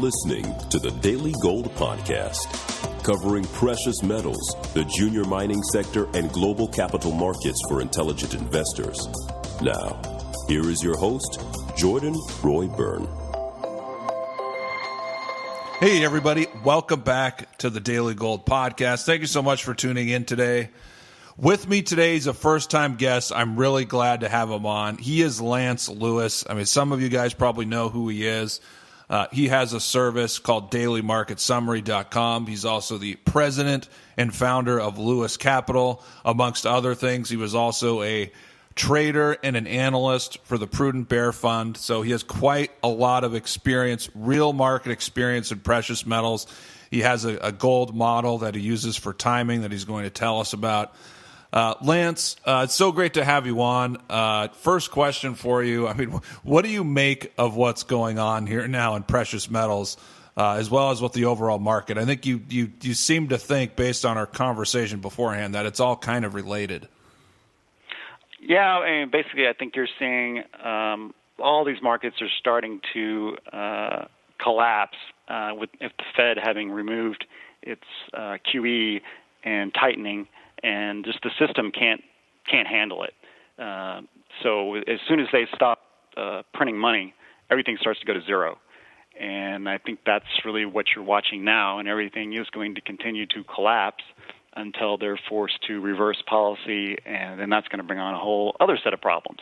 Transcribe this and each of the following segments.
listening to the Daily Gold Podcast, covering precious metals, the junior mining sector, and global capital markets for intelligent investors. Now, here is your host, Jordan Roy-Byrne. Hey, everybody. Welcome back to the Daily Gold Podcast. Thank you so much for tuning in today. With me today is a first-time guest. I'm really glad to have him on. He is Lance Lewis. I mean, some of you guys probably know who he is. He has a service called dailymarketsummary.com. He's also the president and founder of Lewis Capital, amongst other things. He was also a trader and an analyst for the Prudent Bear Fund. So he has quite a lot of experience, real market experience in precious metals. He has a gold model that he uses for timing that he's going to tell us about. Lance, it's so great to have you on. First question for you. I mean, what do you make of what's going on here now in precious metals, as well as with the overall market? I think you seem to think, based on our conversation beforehand, that it's all kind of related. Yeah, I mean, basically, I think you're seeing all these markets are starting to collapse with the Fed having removed its QE and tightening. And just the system can't handle it. So as soon as they stop printing money, everything starts to go to zero. And I think that's really what you're watching now, and everything is going to continue to collapse until they're forced to reverse policy, and then that's going to bring on a whole other set of problems.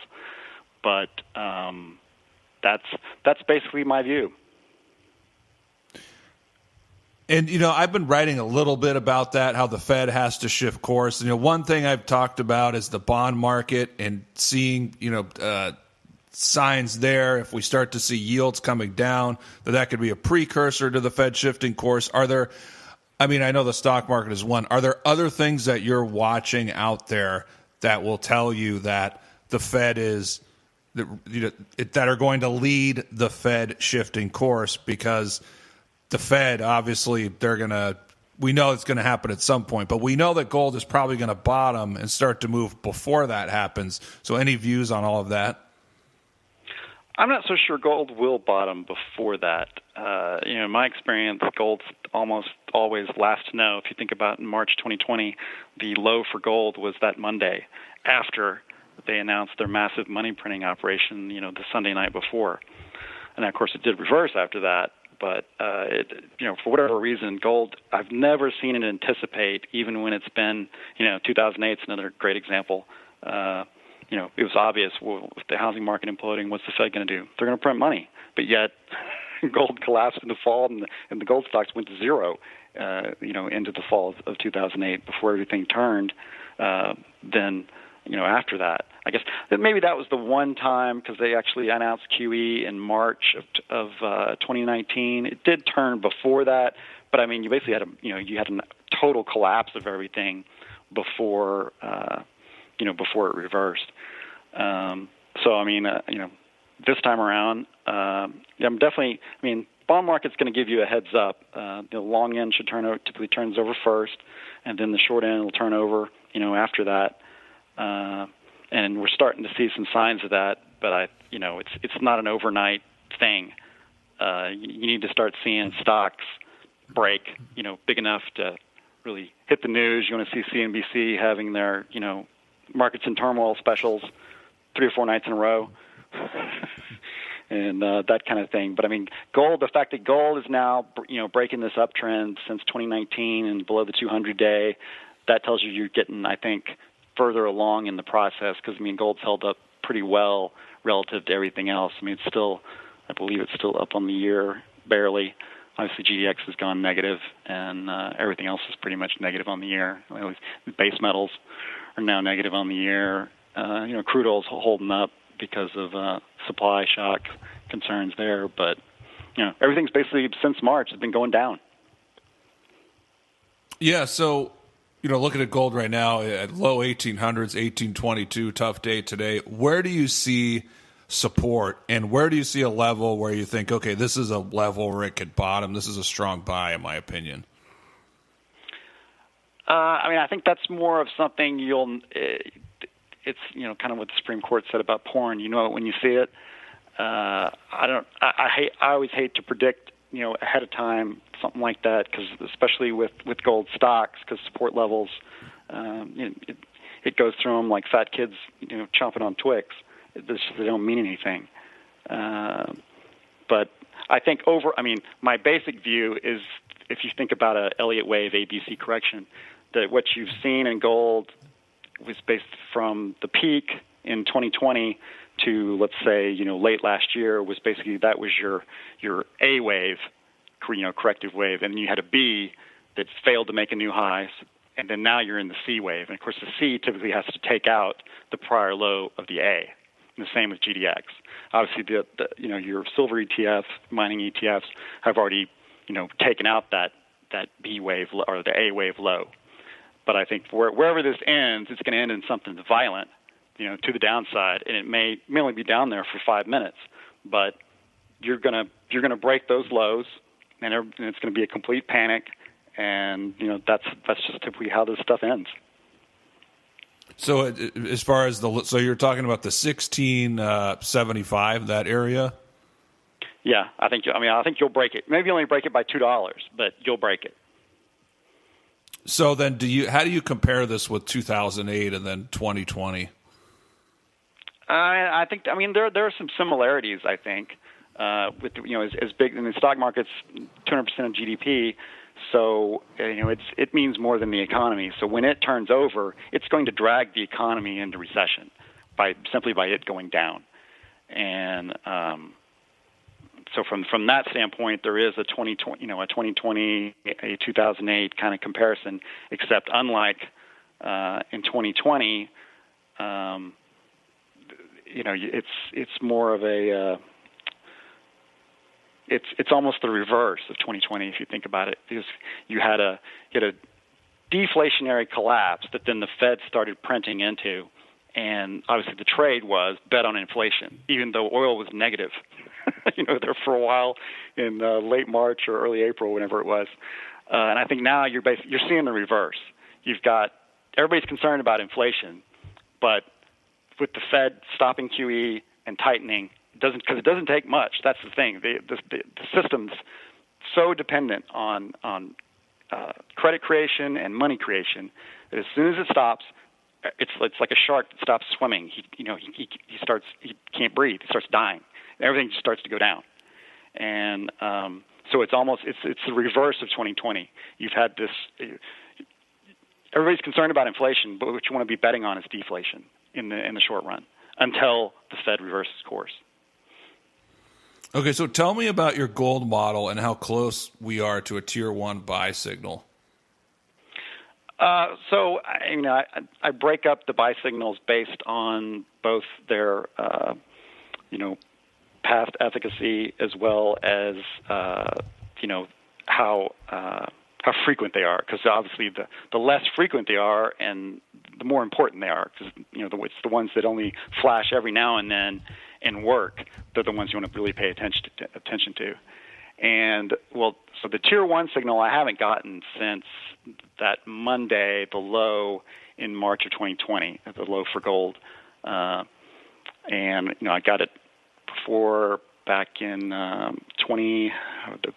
But that's basically my view. And, I've been writing a little bit about that, how the Fed has to shift course. One thing I've talked about is the bond market and seeing, signs there. If we start to see yields coming down, that could be a precursor to the Fed shifting course. I know the stock market is one. Are there other things that you're watching out there that will tell you that the Fed is, that are going to lead the Fed shifting course? Because the Fed, obviously, we know it's going to happen at some point, but we know that gold is probably going to bottom and start to move before that happens. So any views on all of that? I'm not so sure gold will bottom before that. In my experience, gold's almost always last to know. If you think about in March 2020, the low for gold was that Monday after they announced their massive money printing operation, the Sunday night before. And, of course, it did reverse after that. But, for whatever reason, gold, I've never seen it anticipate, even when it's been, 2008 is another great example. It was obvious, with the housing market imploding, what's the Fed going to do? They're going to print money. But yet gold collapsed in the fall, and the gold stocks went to zero, into the fall of 2008 before everything turned. Then, after that. I guess that maybe that was the one time, because they actually announced QE in March of 2019. It did turn before that, but I mean, you basically had a total collapse of everything before before it reversed. So I mean, this time around, I'm definitely. I mean, bond market's going to give you a heads up. The long end typically turns over first, and then the short end will turn over, after that. And we're starting to see some signs of that, but it's not an overnight thing. You need to start seeing stocks break, big enough to really hit the news. You want to see CNBC having their, markets in turmoil specials 3 or 4 nights in a row, and that kind of thing. But I mean, gold. The fact that gold is now, breaking this uptrend since 2019 and below the 200-day, that tells you you're getting, I think, further along in the process, because gold's held up pretty well relative to everything else. I believe it's still up on the year, barely. Obviously, GDX has gone negative, and everything else is pretty much negative on the year. At least the base metals are now negative on the year. Crude oil's holding up because of supply shock concerns there, but everything's basically since March has been going down. Yeah, so looking at gold right now at low 1800s, 1822, tough day today. Where do you see support, and where do you see a level where you think, okay, this is a level where it could bottom? This is a strong buy, in my opinion. I think that's more of something it's kind of what the Supreme Court said about porn. You know it when you see it. I always hate to predict ahead of time, something like that, because especially with gold stocks, because support levels, it goes through them like fat kids, chomping on Twix. They don't mean anything. But I think my basic view is, if you think about a Elliott wave ABC correction, that what you've seen in gold was based from the peak in 2020 to, let's say, late last year, was basically, that was your A wave, corrective wave, and you had a B that failed to make a new high, and then now you're in the C wave. And of course, the C typically has to take out the prior low of the A. And the same with GDX. Obviously, your silver ETF, mining ETFs have already, taken out that B wave or the A wave low. But I think wherever this ends, it's going to end in something violent, to the downside, and it may only be down there for 5 minutes, but you're gonna break those lows, and it's going to be a complete panic, and that's just typically how this stuff ends. So as far as so you're talking about the 1675, that area. Yeah, I think you'll break it. Maybe only break it by $2, but you'll break it. So then, how do you compare this with 2008 and then 2020? I think there are some similarities. I think with as big in the stock market's 200% of GDP, so it means more than the economy. So when it turns over, it's going to drag the economy into recession simply by it going down. And so from that standpoint, there is a 2020, a 2008 kind of comparison, except unlike in 2020. It's more of a it's almost the reverse of 2020 if you think about it, because you had a deflationary collapse that then the Fed started printing into, and obviously the trade was bet on inflation, even though oil was negative. There for a while in late March or early April, whenever it was, and I think now you're seeing the reverse. You've got everybody's concerned about inflation, but with the Fed stopping QE and tightening, because it doesn't take much. That's the thing. The system's so dependent on credit creation and money creation that as soon as it stops, it's like a shark that stops swimming. He can't breathe. He starts dying. Everything just starts to go down. And so it's the reverse of 2020. You've had this. Everybody's concerned about inflation, but what you want to be betting on is deflation in the short run until the Fed reverses course. Okay, so tell me about your gold model and how close we are to a tier 1 buy signal. So I break up the buy signals based on both their past efficacy as well as how frequent they are, because obviously the less frequent they are and the more important they are, because it's the ones that only flash every now and then and work. They're the ones you want to really pay attention to. And so the tier 1 signal I haven't gotten since that Monday, the low in March of 2020, the low for gold, and I got it before back in the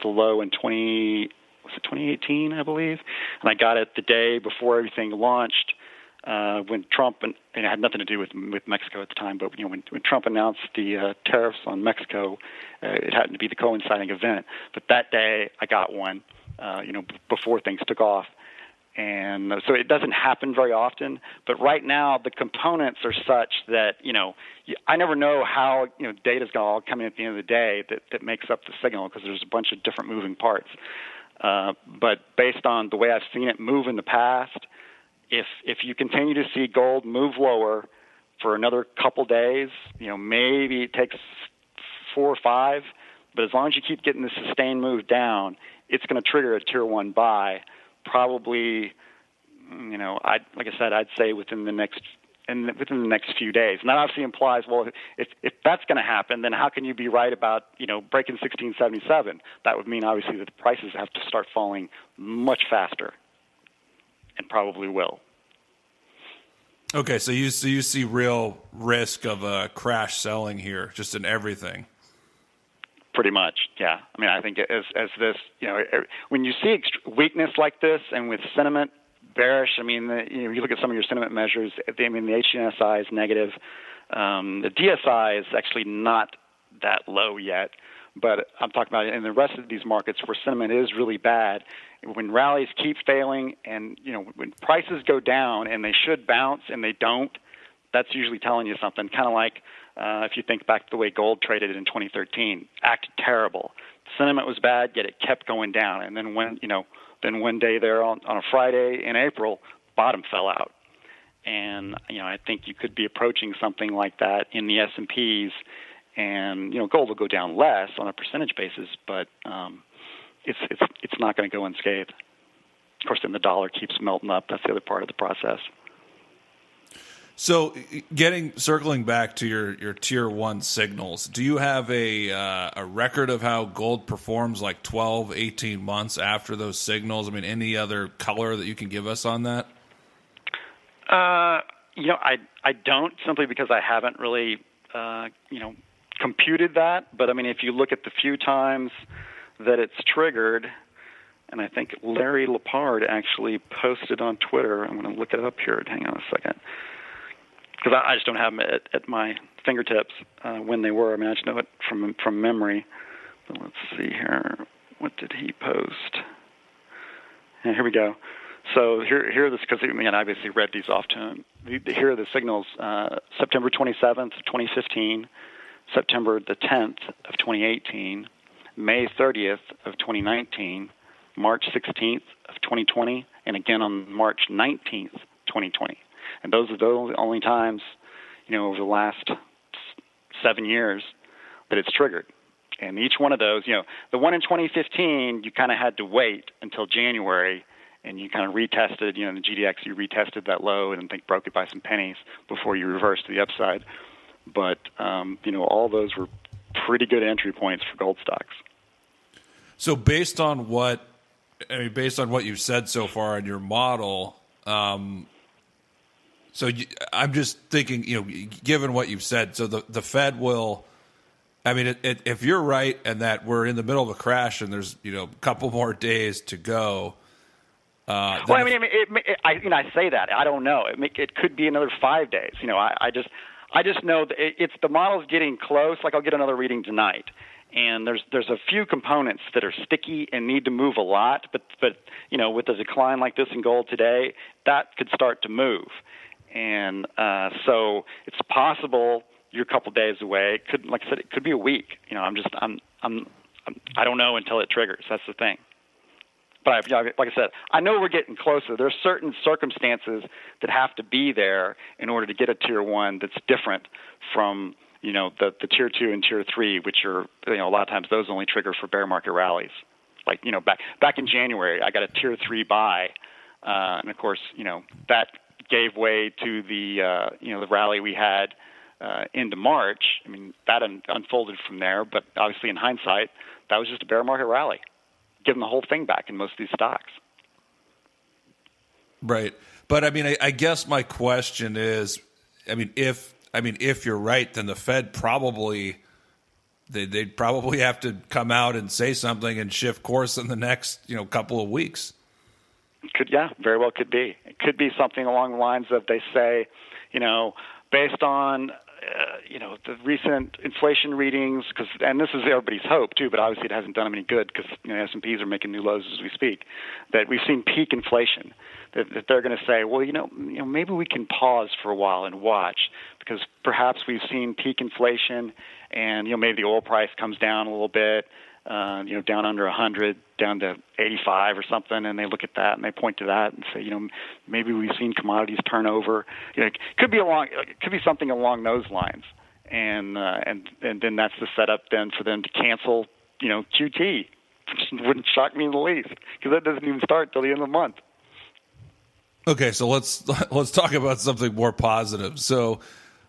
low in 2018, I believe, and I got it the day before everything launched, when Trump, and it had nothing to do with Mexico at the time, but when Trump announced the tariffs on Mexico, it happened to be the coinciding event. But that day I got one, before things took off. And so it doesn't happen very often, but right now the components are such that, I never know how, data's going to all come in at the end of the day that makes up the signal, because there's a bunch of different moving parts. But based on the way I've seen it move in the past, if you continue to see gold move lower for another couple days, maybe it takes 4 or 5, but as long as you keep getting the sustained move down, it's going to trigger a tier 1 buy. Probably, I'd say within the next few days. And that obviously implies, well, if that's going to happen, then how can you be right about, breaking 1677? That would mean obviously that the prices have to start falling much faster, and probably will. Okay, so you see real risk of a crash selling here, just in everything. Pretty much, yeah. I mean, I think as this, when you see weakness like this, and with sentiment bearish, I mean, you look at some of your sentiment measures. The HNSI is negative. The DSI is actually not that low yet, but I'm talking about in the rest of these markets where sentiment is really bad. When rallies keep failing, and when prices go down and they should bounce and they don't, that's usually telling you something. Kind of like if you think back to the way gold traded in 2013, acted terrible. Sentiment was bad, yet it kept going down. And then one day there on a Friday in April, bottom fell out. And I think you could be approaching something like that in the S&Ps, and gold will go down less on a percentage basis, but it's not going to go unscathed. Of course, then the dollar keeps melting up. That's the other part of the process. So, circling back to your tier 1 signals, do you have a record of how gold performs like 12, 18 months after those signals? I mean, any other color that you can give us on that? I don't, simply because I haven't really computed that. But I mean, if you look at the few times that it's triggered, and I think Larry Lepard actually posted on Twitter. I'm going to look it up here. Hang on a second. Because I just don't have them at my fingertips when they were. I mean, I just know it from memory. But let's see here. What did he post? And here we go. So here are this, because I obviously read these off to him. Here are the signals: September 27th, 2015, September the 10th of 2018, May 30th of 2019, March 16th of 2020, and again on March 19th, 2020. And those are the only times, over the last 7 years that it's triggered. And each one of those, the one in 2015, you kind of had to wait until January, and you kind of retested, the GDX, you retested that low and I think broke it by some pennies before you reversed to the upside. But, all those were pretty good entry points for gold stocks. So based on what you've said so far in your model, so I'm just thinking, given what you've said, so the Fed will, if you're right and that we're in the middle of a crash and there's, a couple more days to go. I say that. I don't know. It could be another 5 days. I just know that it's the model's getting close. Like I'll get another reading tonight. And there's a few components that are sticky and need to move a lot, but with a decline like this in gold today, that could start to move. And so it's possible you're a couple days away. It could, like I said, it could be a week. I don't know until it triggers. That's the thing. But like I said, I know we're getting closer. There's certain circumstances that have to be there in order to get a tier 1 that's different from the tier 2 and tier 3, which are a lot of times those only trigger for bear market rallies. Like back in January, I got a tier 3 buy, and of course that gave way to the the rally we had into March. I mean, that unfolded from there, but obviously in hindsight, that was just a bear market rally, giving the whole thing back in most of these stocks. Right. But I guess my question is, if you're right, then the Fed they'd probably have to come out and say something and shift course in the next, couple of weeks. Very well could be. It could be something along the lines of they say, based on, the recent inflation readings, and this is everybody's hope too, but obviously it hasn't done them any good because S&Ps are making new lows as we speak, that we've seen peak inflation, that they're going to say, well, maybe we can pause for a while and watch because perhaps we've seen peak inflation and, maybe the oil price comes down a little bit, down under 100, down to 85 or something, and they look at that and they point to that and say, maybe we've seen commodities turn over. It could be something along those lines, and then that's the setup then for them to cancel, QT. Which wouldn't shock me in the least because that doesn't even start till the end of the month. Okay, so let's talk about something more positive. So.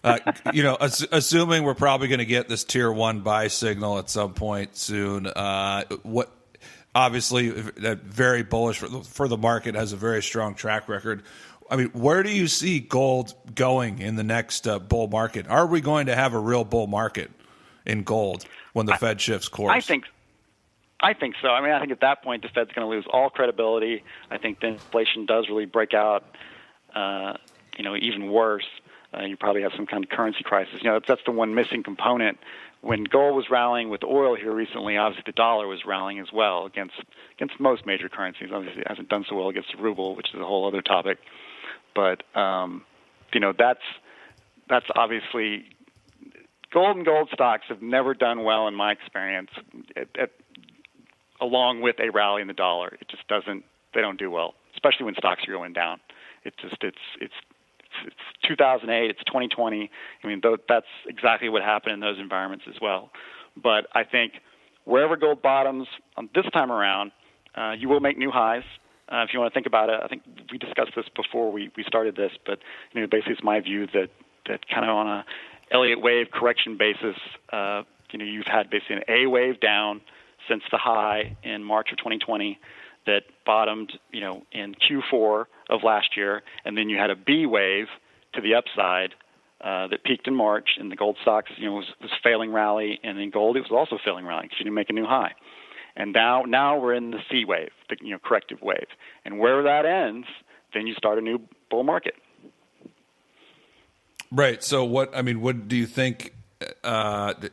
Assuming we're probably going to get this tier 1 buy signal at some point soon, obviously very bullish for the market, has a very strong track record. Where do you see gold going in the next bull market? Are we going to have a real bull market in gold when the Fed shifts course? I think so. I mean, I think at that point the Fed's going to lose all credibility. I think the inflation does really break out, even worse. You probably have some kind of currency crisis. That's the one missing component. When gold was rallying with oil here recently, obviously the dollar was rallying as well against most major currencies. Obviously, it hasn't done so well against the ruble, which is a whole other topic. But that's obviously gold and gold stocks have never done well in my experience. Along with a rally in the dollar, it just doesn't. They don't do well, especially when stocks are going down. It's 2008, it's 2020. I mean, that's exactly what happened in those environments as well. But I think wherever gold bottoms this time around, you will make new highs. If you want to think about it, I think we discussed this before we started this, but basically it's my view that kind of on a Elliott wave correction basis, you've had basically an A wave down since the high in March of 2020 that bottomed, in Q4 of last year, and then you had a B wave to the upside that peaked in March, and the gold stocks, was failing rally, and in gold it was also failing rally because you didn't make a new high. And now we're in the C wave, the corrective wave, and where that ends, then you start a new bull market. Right. So what do you think? Do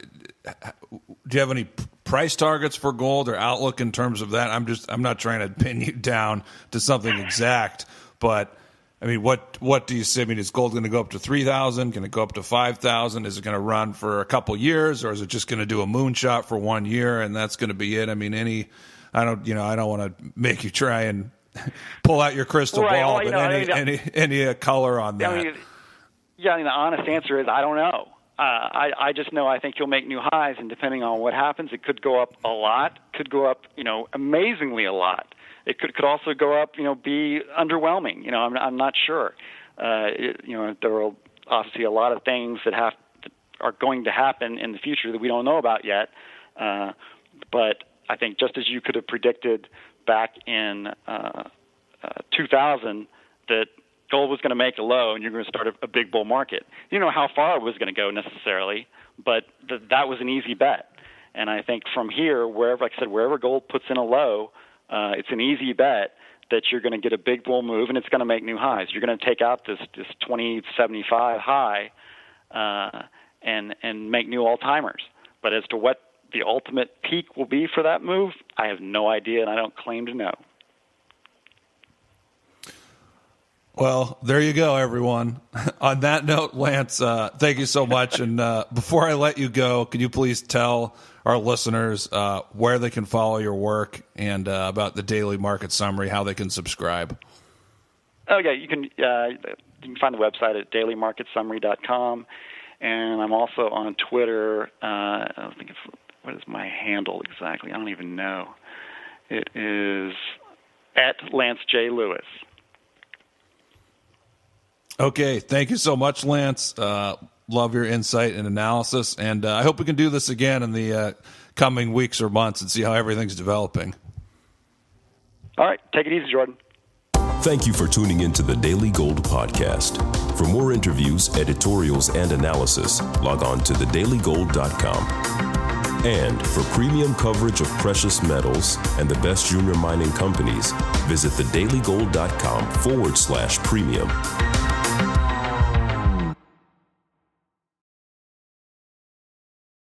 you have any price targets for gold or outlook in terms of that? I'm not trying to pin you down to something exact, but I mean, what do you see? I mean, is gold going to go up to 3,000? Can it go up to 5,000? Is it going to run for a couple years, or is it just going to do a moonshot for 1 year and that's going to be it? I mean, I don't want to make you try and pull out your crystal ball, but any color on that? The honest answer is I don't know. I just know I think you'll make new highs, and depending on what happens, it could go up a lot, could go up, amazingly a lot. It could also go up, be underwhelming. I'm not sure. There are obviously a lot of things that are going to happen in the future that we don't know about yet. But I think just as you could have predicted back in 2000 that gold was going to make a low and you're going to start a big bull market. You don't know how far it was going to go necessarily, but that was an easy bet. And I think from here, wherever gold puts in a low, it's an easy bet that you're going to get a big bull move and it's going to make new highs. You're going to take out this 2075 high and make new all-timers. But as to what the ultimate peak will be for that move, I have no idea, and I don't claim to know. Well, there you go, everyone. On that note, Lance, thank you so much. And before I let you go, could you please tell our listeners where they can follow your work and about the Daily Market Summary, how they can subscribe? Okay, you can find the website at dailymarketsummary.com, and I'm also on Twitter. What is my handle exactly? I don't even know. It is at Lance J. Lewis. Okay, thank you so much, Lance. Love your insight and analysis, and I hope we can do this again in the coming weeks or months and see how everything's developing. All right, take it easy, Jordan. Thank you for tuning into the Daily Gold Podcast. For more interviews, editorials, and analysis, log on to TheDailyGold.com. And for premium coverage of precious metals and the best junior mining companies, visit TheDailyGold.com/premium.